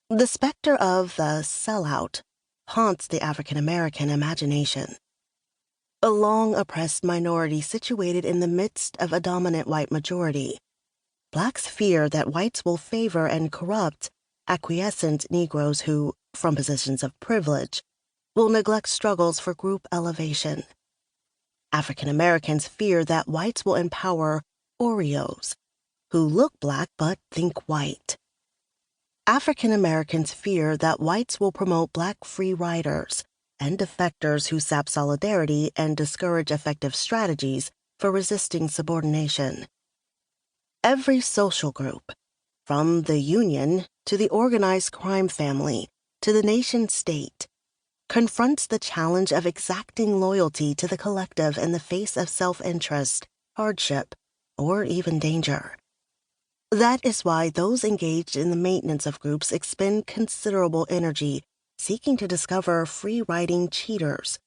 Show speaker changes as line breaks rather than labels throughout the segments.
The specter of the sellout haunts the African American imagination. A long oppressed minority situated in the midst of a dominant white majority, Blacks fear that whites will favor and corrupt acquiescent Negroes who, from positions of privilege, will neglect struggles for group elevation. African Americans fear that whites will empower Oreos, who look Black but think white. African Americans fear that whites will promote Black free riders and defectors who sap solidarity and discourage effective strategies for resisting subordination. Every social group, from the union to the organized crime family to the nation-state, confronts the challenge of exacting loyalty to the collective in the face of self-interest, hardship, or even danger. That is why those engaged in the maintenance of groups expend considerable energy seeking to discover free-riding cheaters.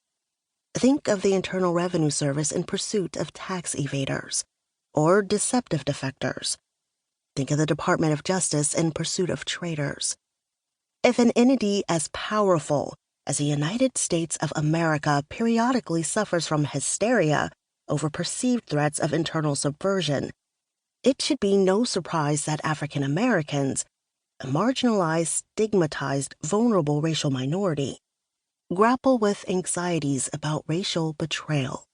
Think of the Internal Revenue Service in pursuit of tax evaders, or deceptive defectors. Think of the Department of Justice in pursuit of traitors. If an entity as powerful as the United States of America periodically suffers from hysteria over perceived threats of internal subversion, it should be no surprise that African Americans, a marginalized, stigmatized, vulnerable racial minority, grapple with anxieties about racial betrayal.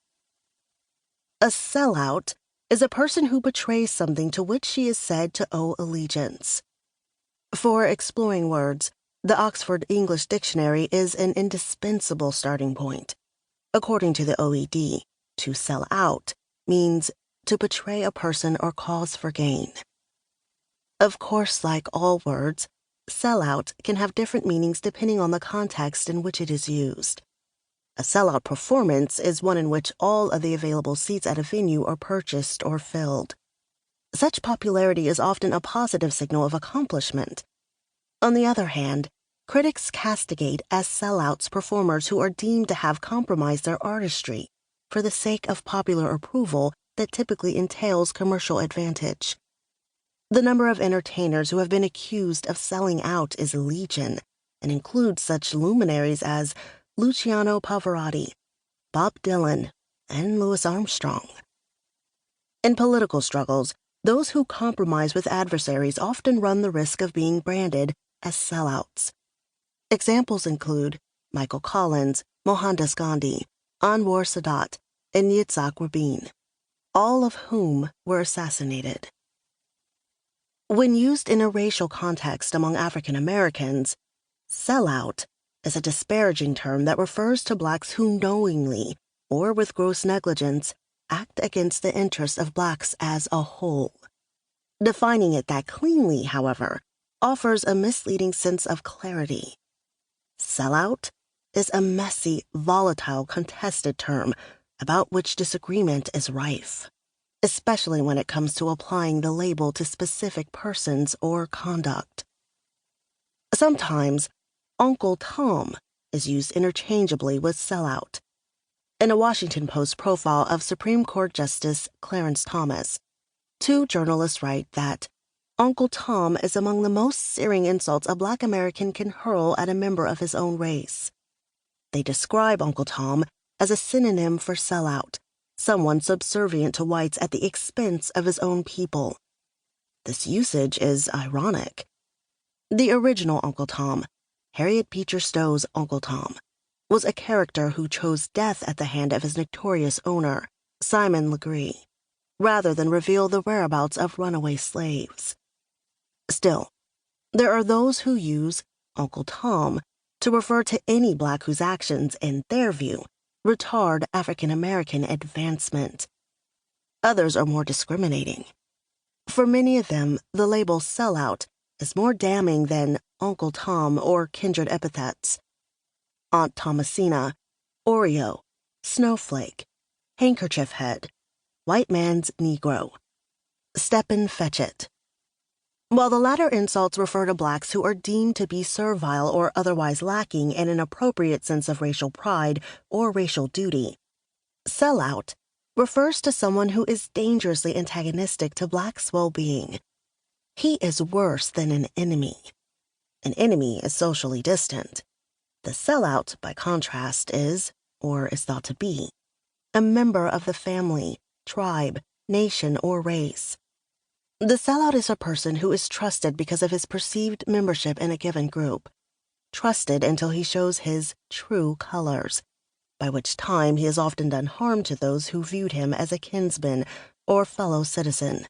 A sellout is a person who betrays something to which she is said to owe allegiance. For exploring words, the Oxford English Dictionary is an indispensable starting point. According to the OED, to sell out means to betray a person or cause for gain. Of course, like all words, sellout can have different meanings depending on the context in which it is used. A sellout performance is one in which all of the available seats at a venue are purchased or filled. Such popularity is often a positive signal of accomplishment. On the other hand, critics castigate as sellouts performers who are deemed to have compromised their artistry for the sake of popular approval that typically entails commercial advantage. The number of entertainers who have been accused of selling out is legion and includes such luminaries as Luciano Pavarotti, Bob Dylan, and Louis Armstrong. In political struggles, those who compromise with adversaries often run the risk of being branded as sellouts. Examples include Michael Collins, Mohandas Gandhi, Anwar Sadat, and Yitzhak Rabin, all of whom were assassinated. When used in a racial context among African Americans, sellout is a disparaging term that refers to Blacks who knowingly, or with gross negligence, act against the interests of Blacks as a whole. Defining it that cleanly, however, offers a misleading sense of clarity. Sellout is a messy, volatile, contested term about which disagreement is rife, especially when it comes to applying the label to specific persons or conduct. Sometimes, Uncle Tom is used interchangeably with sellout. In a Washington Post profile of Supreme Court Justice Clarence Thomas, two journalists write that Uncle Tom is among the most searing insults a Black American can hurl at a member of his own race. They describe Uncle Tom as a synonym for sellout, someone subservient to whites at the expense of his own people. This usage is ironic. The original Uncle Tom, Harriet Beecher Stowe's Uncle Tom, was a character who chose death at the hand of his notorious owner, Simon Legree, rather than reveal the whereabouts of runaway slaves. Still, there are those who use Uncle Tom to refer to any Black whose actions, in their view, retard African American advancement. Others are more discriminating. For many of them, the label sellout is more damning than Uncle Tom or kindred epithets. Aunt Thomasina, Oreo, Snowflake, Handkerchief Head, White Man's Negro, Steppin' Fetchit. While the latter insults refer to Blacks who are deemed to be servile or otherwise lacking in an appropriate sense of racial pride or racial duty, sellout refers to someone who is dangerously antagonistic to Blacks' well-being. He is worse than an enemy. An enemy is socially distant. The sellout, by contrast, is, or is thought to be, a member of the family, tribe, nation, or race. The sellout is a person who is trusted because of his perceived membership in a given group, trusted until he shows his true colors, by which time he has often done harm to those who viewed him as a kinsman or fellow citizen.